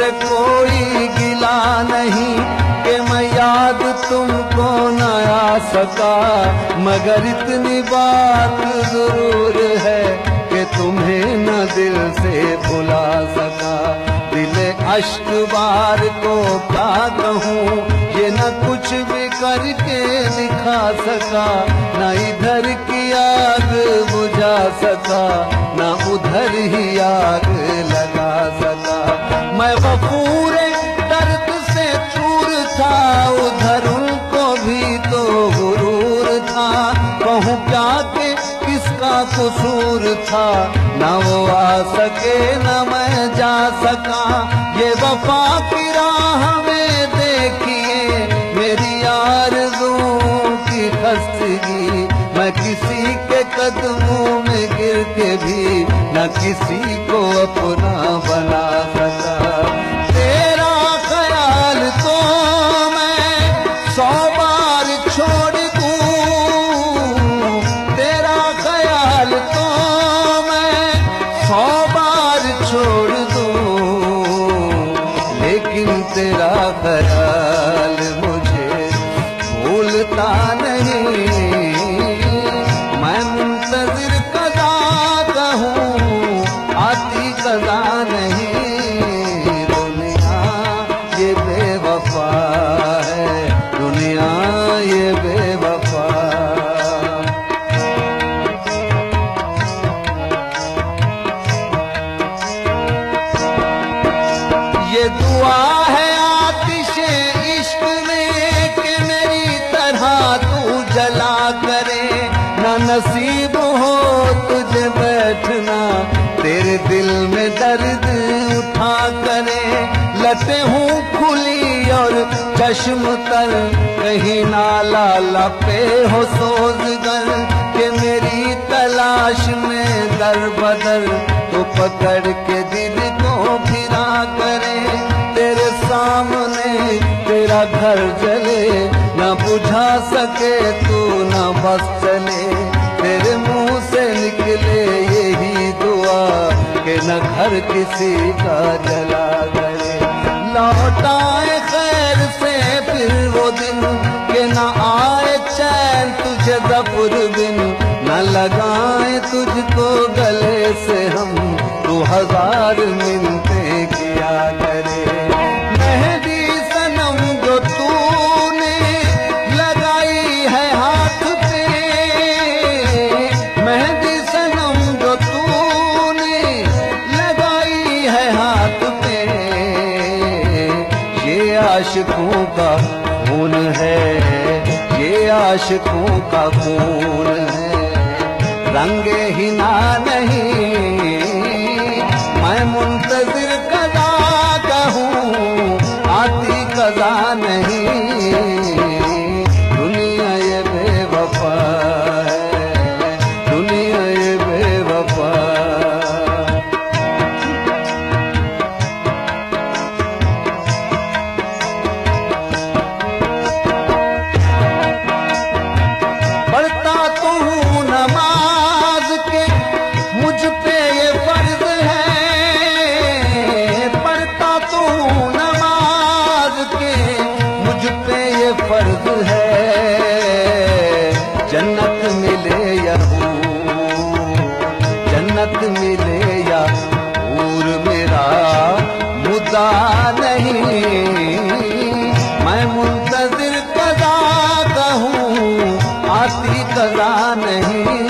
मुझसे कोई गिला नहीं कि मैं याद तुमको न आ सका, मगर इतनी बात जरूर है कि तुम्हें न दिल से भुला सका। दिले अश्क बार को क्या कहूँ, ये न कुछ भी करके दिखा सका, न इधर की आग बुझा सका, न उधर ही आग लगा सका। मैं गफूर दर्द से चूर था, उधर उनको भी तो गुरूर था। कहूँ क्या कि किसका कसूर था, न वो आ सके न मैं जा सका। ये वफा की राह में देखिए मेरी आरज़ुओं की खस्तगी, मैं किसी के कदमों में गिर के भी न किसी को अपना बना सका। तेरा ख्याल तो मैं 100 बार छोड़ दूं, तेरा ख्याल तो मैं 100 बार छोड़ दूं, लेकिन तेरा ख्याल मुझे भूलता नहीं। मैं मुंतज़िर कदा कहूँ, आती कदा नहीं। दुनिया ये बेवफा है, दुनिया ये बेवफा। ये दुआ है आतिशे इश्क में कि मेरी तरह तू जला करे, न नसीब हो तुझे बैठना तेरे दिल में दर्द उठा करे। लटे हूँ खुली और चश्म तर, कहीं नाला लपे हो सोज़गर, कि मेरी तलाश में दर बदर तो पकड़ के दिल को फिरा करे। तेरे सामने तेरा घर जले, न बुझा सके तू न बस चले। तेरे मुंह से निकले यही दुआ कि न घर किसी का जला करे। लौटाए खैर से फिर वो दिन कि न आए चैन तुझे ज़फ़र बिन, न लगाए तुझको गले से हम 2000 मिन्नतें किया करे। मेहंदी सनम जो तूने लगाई है हाथ पे, मेहंदी सनम जो तूने लगाई है हाथ पे, ये आशिकों का खून है, ये आशिकों का खून है। रंगे हिना नहीं, मैं मुंतज़िर कदा कहूँ, आती कदा नहीं। दुनिया ये बेवफा है, दुनिया ये बेवफा। पढ़ता तो हूँ नमाज के, मुझ पे ये फर्ज है, पढ़ता तो हूँ नमाज के, मुझ पे ये फर्ज है। जन्नत मिले या हूर, जन्नत मिले या हूर, मेरा मुद्दा नहीं। मैं मुंतज़िर कदा कहूँ, आती कदा नहीं।